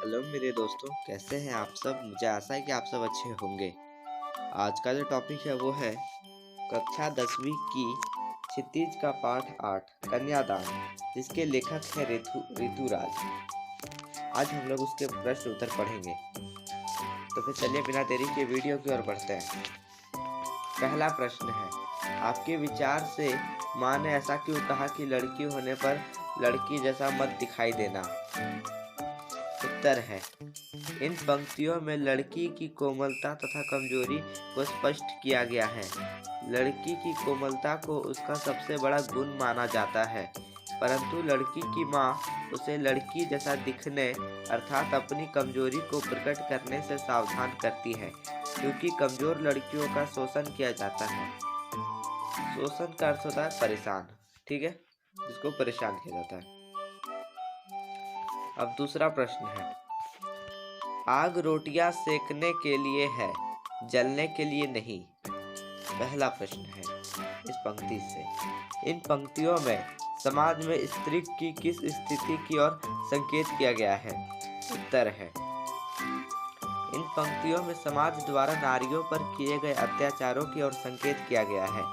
Hello मेरे दोस्तों, कैसे हैं आप सब। मुझे आशा है कि आप सब अच्छे होंगे। आज का जो टॉपिक है वो है कक्षा 10वीं की क्षितिज का पाठ 8 कन्यादान, जिसके लेखक है ऋतुराज। आज हम लोग उसके प्रश्न उत्तर पढ़ेंगे। तो फिर चलिए बिना देरी के वीडियो की ओर बढ़ते हैं। पहला प्रश्न है, आपके विचार से माँ ने ऐसा क्यों कहा कि लड़की होने पर लड़की जैसा मत दिखाई देना। उत्तर है, इन पंक्तियों में लड़की की कोमलता तथा कमजोरी को स्पष्ट किया गया है। लड़की की कोमलता को उसका सबसे बड़ा गुण माना जाता है, परंतु लड़की की माँ उसे लड़की जैसा दिखने अर्थात अपनी कमजोरी को प्रकट करने से सावधान करती है, क्योंकि कमजोर लड़कियों का शोषण किया जाता है। शोषण का अर्थ होता है परेशान, ठीक है, जिसको परेशान किया जाता है। अब दूसरा प्रश्न है, आग रोटियां सेकने के लिए है, जलने के लिए नहीं। पहला प्रश्न है इस पंक्ति से, इन पंक्तियों में समाज में स्त्री की किस स्थिति की ओर संकेत किया गया है। उत्तर है, इन पंक्तियों में समाज द्वारा नारियों पर किए गए अत्याचारों की ओर संकेत किया गया है।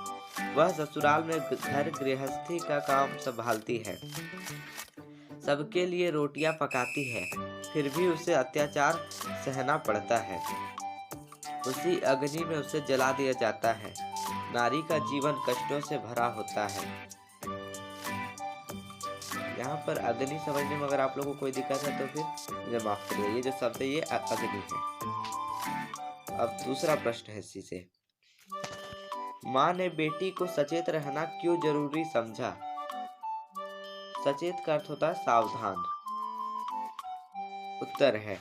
वह ससुराल में घर गृहस्थी का काम संभालती है, सबके लिए रोटियां पकाती है, फिर भी उसे अत्याचार सहना पड़ता है। उसी अग्नि में उसे जला दिया जाता है। नारी का जीवन कष्टों से भरा होता है। यहाँ पर अग्नि समझने में अगर आप लोगों को कोई दिक्कत है तो फिर मुझे माफ करिए, ये जो शब्द है ये अग्नि है। अब दूसरा प्रश्न है इसी से, माँ ने बेटी को सचेत रहना क्यों जरूरी समझा। सचेत का अर्थ होता है सावधान। उत्तर है,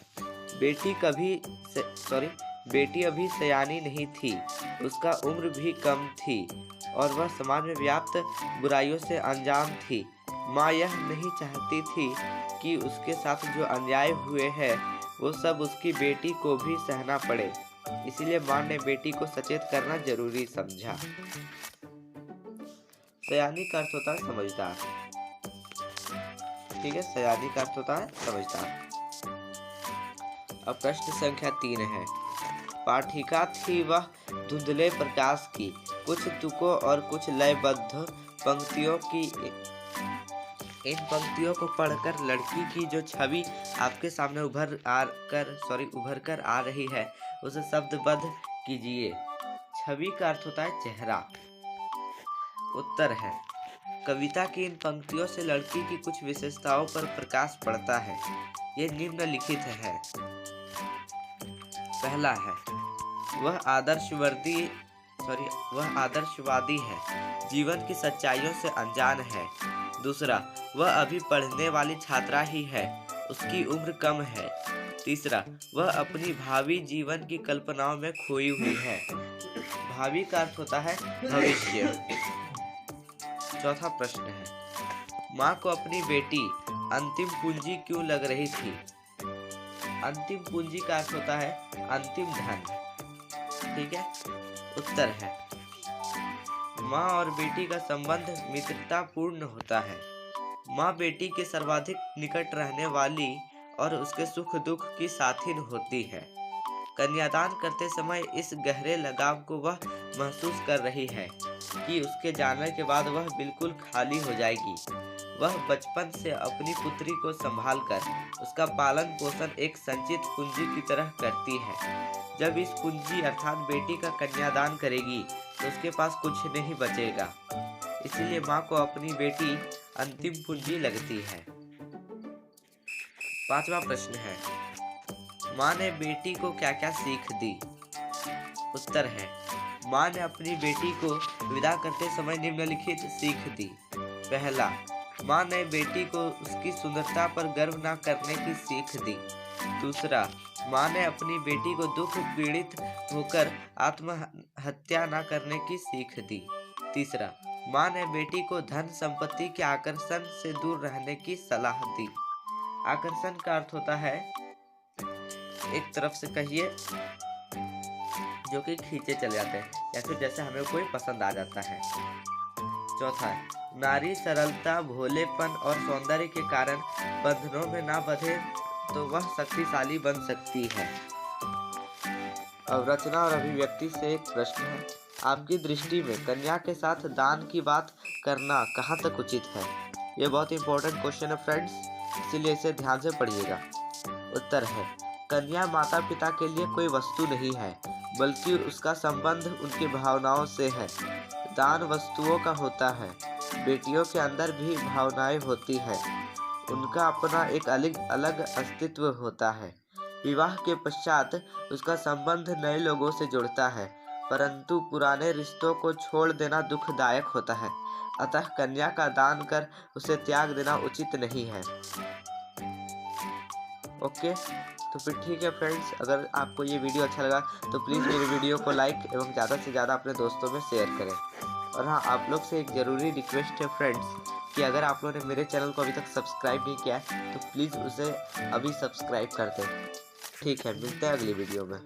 बेटी अभी सयानी नहीं थी, उसका उम्र भी कम थी और वह समाज में व्याप्त बुराइयों से अनजान थी। माँ यह नहीं चाहती थी कि उसके साथ जो अन्याय हुए हैं वो सब उसकी बेटी को भी सहना पड़े, इसलिए माँ ने बेटी को सचेत करना जरूरी समझा। सयानी का अर्थ होता है समझदार, ठीक है, सयानी का अर्थ होता है समझदार। अब प्रश्न संख्या 3 है, पाठिका थी वह धुंधले प्रकाश की, कुछ तुकों और कुछ लयबद्ध पंक्तियों की। इन पंक्तियों को पढ़कर लड़की की जो छवि आपके सामने उभर कर आ रही है उसे शब्दबद्ध कीजिए। छवि का अर्थ होता है चेहरा। उत्तर है, कविता की इन पंक्तियों से लड़की की कुछ विशेषताओं पर प्रकाश पड़ता है। ये निम्नलिखित है। पहला है, वह आदर्शवादी है, जीवन की सच्चाइयों से अनजान है। दूसरा, वह अभी पढ़ने वाली छात्रा ही है, उसकी उम्र कम है। तीसरा, वह अपनी भावी जीवन की कल्पनाओं में खोई हुई है। भावी का अर्थ होता है भविष्य। चौथा प्रश्न है, माँ को अपनी बेटी अंतिम पूंजी क्यों लग रही थी। अंतिम पूंजी का अर्थ होता है अंतिम धन, ठीक है। उत्तर है, माँ और बेटी का संबंध मित्रता पूर्ण होता है। माँ बेटी के सर्वाधिक निकट रहने वाली और उसके सुख दुख की साथी होती है। कन्यादान करते समय इस गहरे लगाव को वह महसूस कर रही है कि उसके जाने के बाद वह बिल्कुल खाली हो जाएगी। वह बचपन से अपनी पुत्री को संभालकर उसका पालन पोषण एक संचित पूंजी की तरह करती है। जब इस पूंजी अर्थात बेटी का कन्यादान करेगी तो उसके पास कुछ नहीं बचेगा, इसलिए माँ को अपनी बेटी अंतिम पूंजी लगती है। पांचवा प्रश्न है, माँ ने बेटी को क्या क्या सीख दी। उत्तर है, माँ ने अपनी बेटी को विदा करते समय निम्नलिखित सीख दी। पहला, माँ ने बेटी को उसकी सुंदरता पर गर्व न करने की सीख दी। दूसरा, माँ ने अपनी बेटी को दुख पीड़ित होकर आत्महत्या न करने की सीख दी। तीसरा, माँ ने बेटी को धन संपत्ति के आकर्षण से दूर रहने की सलाह दी। आकर्षण का अर्थ होता है एक तरफ से कहिए जो कि खींचे चले जाते हैं या फिर जैसे हमें कोई पसंद आ जाता है। चौथा है, नारी सरलता, भोलेपन और सौंदर्य के कारण बंधनों में ना बंधे तो वह शक्तिशाली बन सकती है। अवरचना और अभिव्यक्ति से एक प्रश्न है, आपकी दृष्टि में कन्या के साथ दान की बात करना कहाँ तक उचित है? ये बहुत इंपॉर्टेंट क्वेश्चन है फ्रेंड्स, इसीलिए इसे ध्यान से पढ़िएगा। उत्तर है, कन्या माता पिता के लिए कोई वस्तु नहीं है, बल्कि उसका संबंध उनकी भावनाओं से है। दान वस्तुओं का होता है, बेटियों के अंदर भी भावनाएं होती है, उनका अपना एक अलग अस्तित्व होता है। विवाह के पश्चात उसका संबंध नए लोगों से जुड़ता है, परंतु पुराने रिश्तों को छोड़ देना दुखदायक होता है। अतः कन्या का दान कर उसे त्याग देना उचित नहीं है। ओके, तो फिर ठीक है फ्रेंड्स, अगर आपको ये वीडियो अच्छा लगा तो प्लीज़ मेरे वीडियो को लाइक एवं ज़्यादा से ज़्यादा अपने दोस्तों में शेयर करें। और हाँ, आप लोग से एक ज़रूरी रिक्वेस्ट है फ्रेंड्स कि अगर आप लोगों ने मेरे चैनल को अभी तक सब्सक्राइब नहीं किया है तो प्लीज़ उसे अभी सब्सक्राइब कर दें। ठीक है, मिलते हैं अगली वीडियो में।